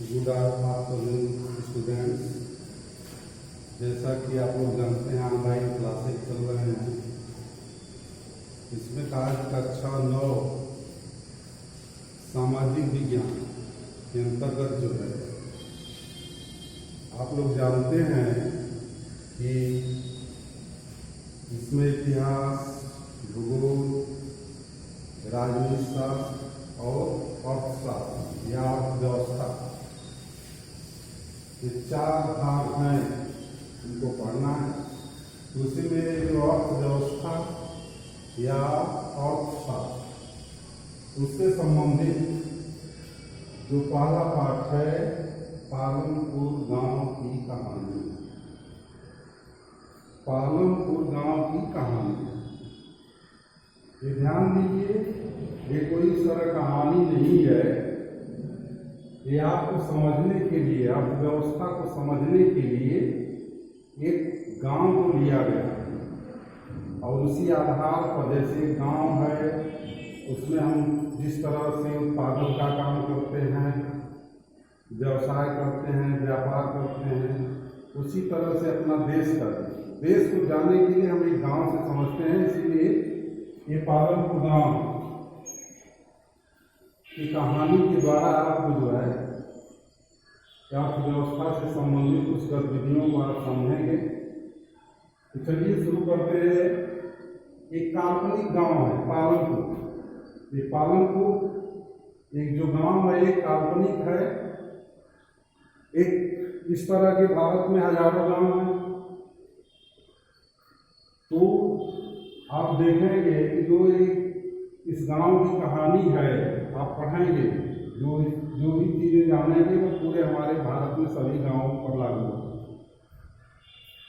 Good afternoon students. जैसा कि आप लोग जानते हैं ऑनलाइन क्लासेस चल रहे हैं। इसमें आज कक्षा 9 सामाजिक विज्ञान के अंतर्गत जो है, आप लोग जानते हैं कि इसमें इतिहास, भूगोल, राजनीति शास्त्र और अर्थशास्त्र या अर्थव्यवस्था, ये 4 भाग हैं, इनको पढ़ना है। तो उसी में जो अर्थव्यवस्था या अर्थशास्त्र, उससे संबंधित जो पहला पाठ है, पालमपुर गांव की कहानी। पालमपुर गांव की कहानी, ये ध्यान दीजिए, ये कोई सरल कहानी नहीं है। ये आपको समझने के लिए, अर्थव्यवस्था को समझने के लिए एक गांव को लिया गया है और उसी आधार पर, जैसे गांव है, उसमें हम जिस तरह से उत्पादन का काम करते हैं, व्यवसाय करते हैं, व्यापार करते हैं, उसी तरह से अपना देश करते हैं। देश को जानने के लिए हम एक गांव से समझते हैं। इसीलिए ये पालमपुर गांव की कहानी के द्वारा आपको जो है अर्थव्यवस्था से संबंधित कुछ गतिविधियों को आप समझेंगे। तो चलिए शुरू करते हैं। एक काल्पनिक गांव है पालमपुर। ये पालमपुर एक जो गांव है, एक काल्पनिक है। एक इस तरह के भारत में हजारों गांव हैं। तो आप देखेंगे कि जो इस गांव की कहानी है, आप पढ़ेंगे, जो भी चीज़ें जानेंगे वो पूरे हमारे भारत में सभी गांवों पर लागू होगी।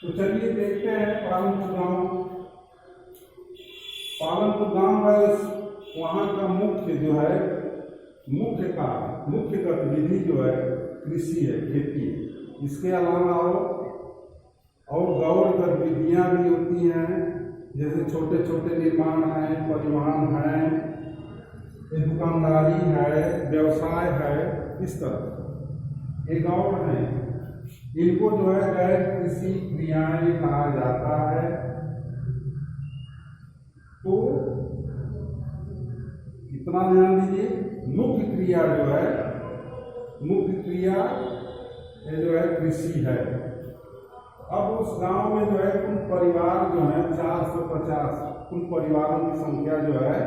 तो चलिए देखते हैं पालमपुर गांव। पालमपुर गांव है, वहाँ का मुख्य जो है, मुख्य गतिविधि जो है कृषि है, खेती। इसके अलावा और गौर गतिविधियाँ भी होती हैं, जैसे छोटे छोटे निर्माण हैं, परिवहन है, दुकानदारी है, व्यवसाय है, इस तरह ये गौर है। इनको जो है गैर कृषि क्रियाएं कहा जाता है। तो इतना ध्यान दीजिए, मुख्य क्रिया जो है, मुख्य क्रिया जो है कृषि है। अब उस गांव में जो है कुल परिवार जो है 450, कुल परिवारों की संख्या जो है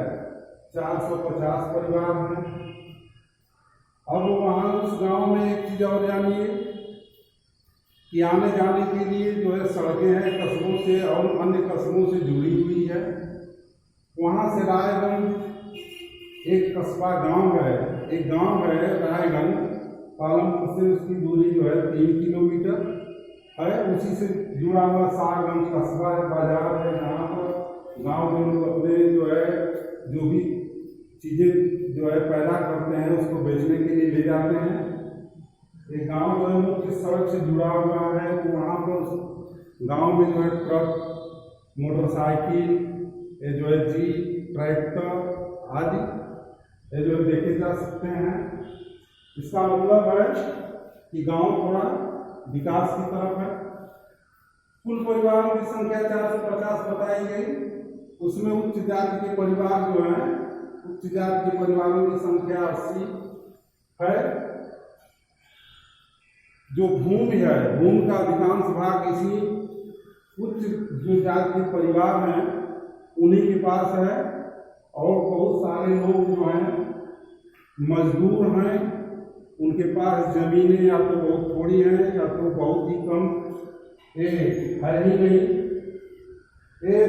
450 परिवार हैं। अब वहाँ उस गांव में एक चीज़ और जानिए कि आने जाने के लिए जो है सड़कें हैं, कस्बों से और अन्य कस्बों से जुड़ी हुई है। वहाँ से रायगंज एक कस्बा गांव है, एक गांव है रायगंज। पालमपुर से उसकी दूरी जो है 3 किलोमीटर है। उसी से जुड़ा हुआ सारगंज कस्बा है, बाजार है, जहाँ पर गांव के लोग अपने जो है जो भी चीज़ें जो है पैदा करते हैं उसको बेचने के लिए ले जाते हैं। एक गांव जो है मुख्य सड़क से जुड़ा हुआ है। तो वहाँ पर गांव में जो है ट्रक, मोटरसाइकिल, ये जो है जीप, ट्रैक्टर आदि ये जो देखे जा सकते हैं। इसका मतलब है कि गांव थोड़ा विकास की तरफ है। कुल परिवारों की संख्या 450 बताई गई। उसमें उच्च जाति के परिवार जो हैं, उच्च जाति के परिवारों की संख्या 80 है। जो भूमि है, भूमि का अधिकांश भाग इसी उच्च जो जाति के परिवार हैं उन्हीं के पास है। और बहुत सारे लोग जो हैं मजदूर हैं, उनके पास जमीनें या तो बहुत थोड़ी हैं या तो बहुत ही कम है ही नहीं।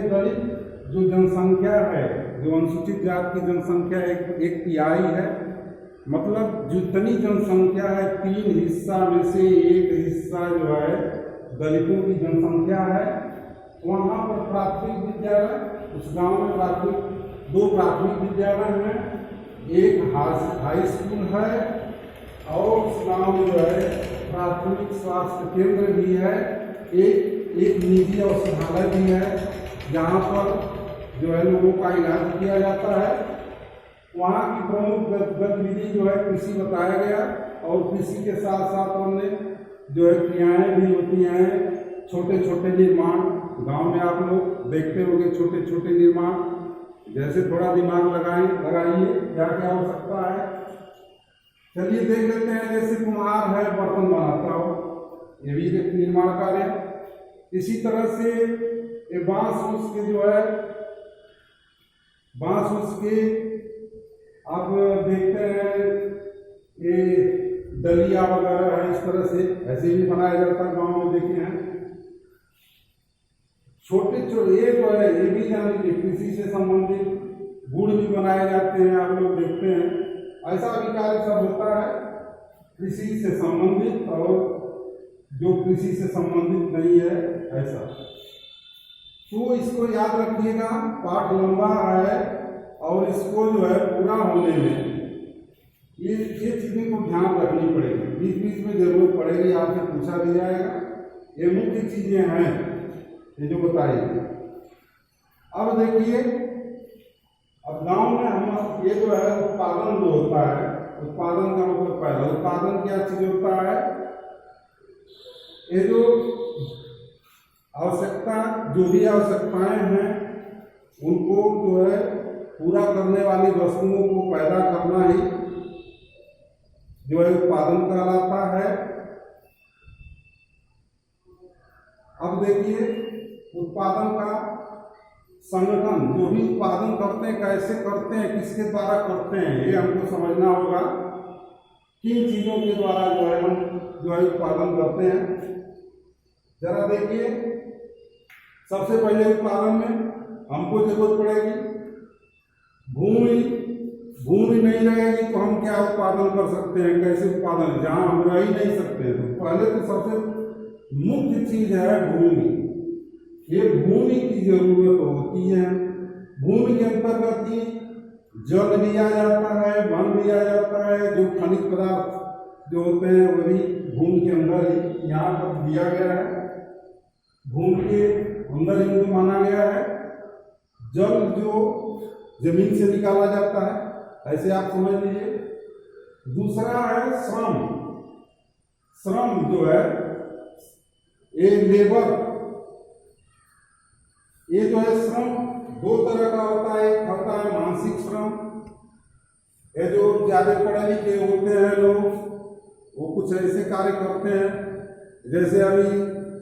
दलित जो जनसंख्या है, जो अनुसूचित जाति की जनसंख्या एक तिहाई है। मतलब जितनी जनसंख्या है, 3 हिस्सा में से 1 हिस्सा जो है दलितों की जनसंख्या है। वहाँ पर प्राथमिक विद्यालय, उस गांव में 2 प्राथमिक विद्यालय हैं, एक हाई स्कूल है और उस गांव में जो है प्राथमिक स्वास्थ्य केंद्र भी है। एक निजी औषधालय भी है, जहाँ पर जो है लोगों का इलाज किया जाता है। वहाँ की प्रमुख गतिविधि जो है कृषि बताया गया, और कृषि के साथ साथ हमने जो है क्रियाएं भी होती हैं, छोटे छोटे निर्माण। गांव में आप लोग देखते होंगे छोटे छोटे निर्माण, जैसे थोड़ा दिमाग लगाइए क्या क्या हो सकता है। चलिए देख लेते हैं, जैसे कुम्हार है बर्तन बनाता हो, ये भी एक निर्माण कार्य। इसी तरह से ये बांस उसके जो है बांस उसके आप देखते हैं ये डलिया वगैरह है, इस तरह से ऐसे भी बनाया जाता है, गाँव में देखे हैं। छोटे छोटे ये जो है ये भी जान लीजिए कृषि से संबंधित गुड़ भी बनाए जाते हैं, आप लोग देखते हैं। ऐसा भी कार्य सब होता है कृषि से संबंधित, और जो कृषि से संबंधित नहीं है ऐसा। तो इसको याद रखिएगा, पाठ लंबा है और इसको जो है पूरा होने में ये चीज़ें को ध्यान रखनी पड़ेगी, बीच बीच में जरूरत पड़ेगी, आपसे पूछा भी जाएगा। ये मुख्य चीज़ें हैं ये जो बताइए। अब देखिए, अब गांव में हम ये जो है उत्पादन जो होता है, उत्पादन का मतलब पहला उत्पादन क्या चीज होता है, ये जो आवश्यकता जो भी आवश्यकताएं हैं उनको जो है पूरा करने वाली वस्तुओं को पैदा करना ही जो है उत्पादन कहलाता है। अब देखिए उत्पादन का संगठन, जो भी उत्पादन करते हैं कैसे करते हैं, किसके द्वारा करते हैं, ये हमको समझना होगा। किन चीजों के द्वारा जो है हम जो है उत्पादन करते हैं, जरा देखिए। सबसे पहले उत्पादन में हमको जरूरत पड़ेगी भूमि। भूमि नहीं रहेगी तो हम क्या उत्पादन कर सकते हैं, कैसे उत्पादन, जहां हम रह ही नहीं सकते। तो पहले तो सबसे मुख्य चीज है भूमि। ये भूमि की जरूरत होती है। भूमि के अंतर्गत ही जल भी आ जाता है, वन भी आ जाता है, जो खनिज पदार्थ जो होते हैं वो भी भूमि के अंदर ही यहाँ पर दिया गया है, भूमि के अंदर ही उनको माना गया है। जल जो जमीन से निकाला जाता है, ऐसे आप समझ लीजिए। दूसरा है श्रम। श्रम जो है ये लेबर, ये जो है श्रम दो तरह का होता है। एक होता है मानसिक श्रम, ये जो ज्यादा पढ़े लिखे होते हैं लोग वो कुछ ऐसे कार्य करते हैं, जैसे अभी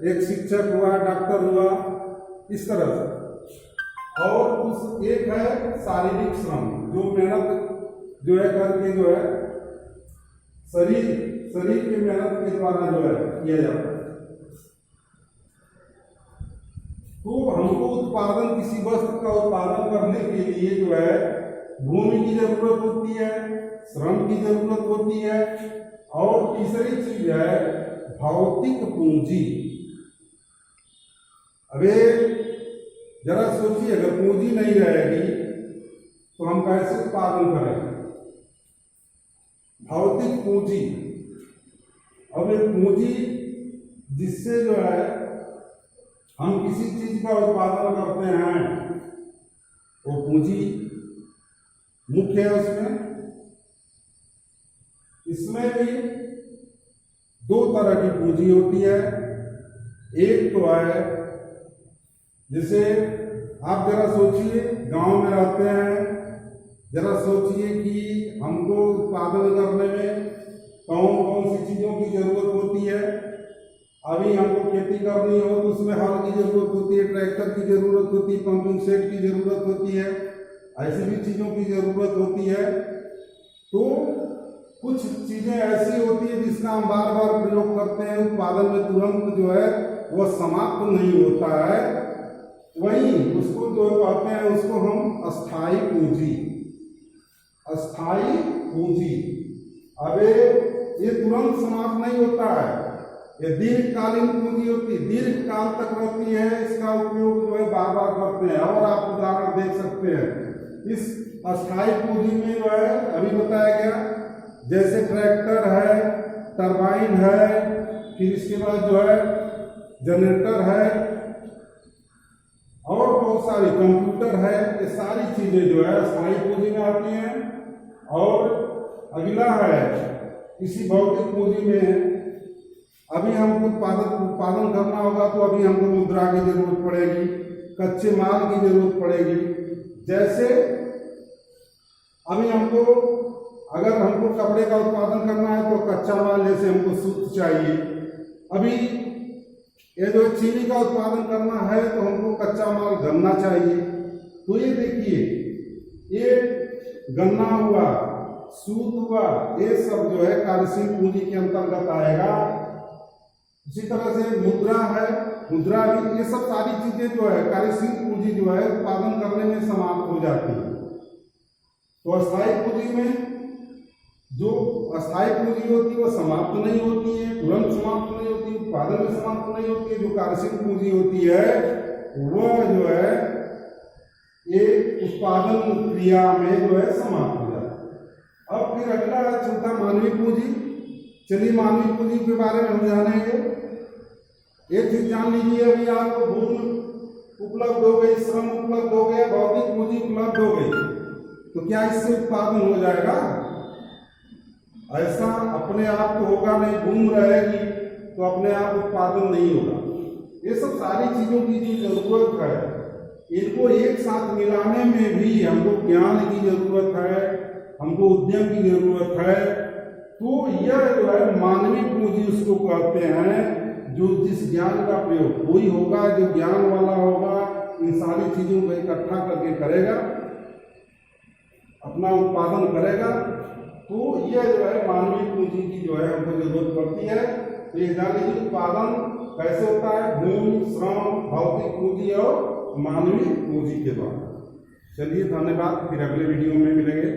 एक शिक्षक हुआ, डॉक्टर हुआ, इस तरह से। और उस एक है शारीरिक श्रम, जो मेहनत जो है करके जो है शरीर की मेहनत के द्वारा जो है किया जाता है। तो हमको उत्पादन, किसी वस्तु का उत्पादन करने के लिए जो है भूमि की जरूरत होती है, श्रम की जरूरत होती है, और तीसरी चीज है भौतिक पूंजी। अबे जरा सोचिए, अगर पूंजी नहीं रहेगी तो हम कैसे उत्पादन करेंगे। भौतिक पूंजी, अब ये पूंजी जिससे जो है हम किसी चीज का उत्पादन करते हैं वो पूंजी मुख्य है उसमें। इसमें भी दो तरह की पूंजी होती है। एक तो है, जैसे आप जरा सोचिए, गांव में रहते हैं, जरा सोचिए कि हमको उत्पादन करने में कौन कौन सी चीजों की जरूरत होती है। अभी हमको खेती करनी हो तो उसमें हल की जरूरत होती है, ट्रैक्टर की जरूरत होती है, पंपिंग सेट की जरूरत होती है, ऐसी भी चीजों की जरूरत होती है। तो कुछ चीजें ऐसी होती है जिसका हम बार बार प्रयोग करते हैं, उत्पादन में तुरंत जो है वह समाप्त नहीं होता है, वही उसको जो कहते हैं, उसको हम अस्थाई पूंजी। अस्थाई पूंजी, अबे ये तुरंत समाप्त नहीं होता है, ये दीर्घकालीन पूंजी होती है, दीर्घ काल तक रहती है, इसका उपयोग जो है बार बार करते हैं। और आप उदाहरण देख सकते हैं इस अस्थाई पूंजी में जो है अभी बताया गया, जैसे ट्रैक्टर है, टरबाइन है, फिर इसके बाद जो है जनरेटर है, और बहुत सारी कंप्यूटर है। ये सारी चीजें जो है अस्थाई पूंजी में आती हैं। और अगला है किसी भौतिक पूंजी में अभी हमको उत्पादन करना होगा तो अभी हमको मुद्रा की जरूरत पड़ेगी, कच्चे माल की जरूरत पड़ेगी। जैसे अभी हमको अगर हमको कपड़े का उत्पादन करना है तो कच्चा माल जैसे हमको सूत चाहिए। अभी ये जो चीनी का उत्पादन करना है तो हमको कच्चा माल गन्ना चाहिए। तो ये देखिए, ये गन्ना हुआ, सूत हुआ, ये सब जो है कार्यशील पूंजी के अंतर्गत आएगा। इसी तरह से मुद्रा है, मुद्रा भी, ये सब सारी चीजें जो है कार्यशील पूंजी जो है उत्पादन करने में समाप्त हो जाती है। तो अस्थायी पूंजी में जो अस्थायी पूंजी होती है वो समाप्त नहीं होती है, तुरंत समाप्त नहीं होती, उत्पादन में समाप्त नहीं होती है। जो कार्यशील पूंजी होती है वह जो है ये उत्पादन क्रिया में जो है समाप्त हो जाती है। अब फिर अगला है चौथा मानवीय पूंजी। चलिए मानवीय पूंजी के बारे में हम जानेंगे। एक चीज जान लीजिए, अभी आपको भूमि उपलब्ध हो गई, श्रम उपलब्ध हो गया, भौतिक पूंजी उपलब्ध हो गई, तो क्या इससे उत्पादन हो जाएगा? ऐसा अपने आप तो होगा नहीं। भूमि रहेगी तो अपने आप उत्पादन नहीं होगा। ये सब सारी चीजों की जो जरूरत है, इनको एक साथ मिलाने में भी हमको ज्ञान की जरूरत है, हमको उद्यम की जरूरत है। तो यह जो है मानवीय पूंजी उसको कहते हैं, जो जिस ज्ञान का प्रयोग कोई होगा, जो ज्ञान वाला होगा, इन सारी चीजों को इकट्ठा करके करेगा, अपना उत्पादन करेगा, तो यह जो है मानवीय पूंजी की जो है हमको जरूरत पड़ती है। तो ये जान लीजिए उत्पादन कैसे होता है, भूमि, श्रम, भौतिक पूंजी और मानवीय पूंजी के द्वारा। चलिए धन्यवाद, फिर अगले वीडियो में मिलेंगे।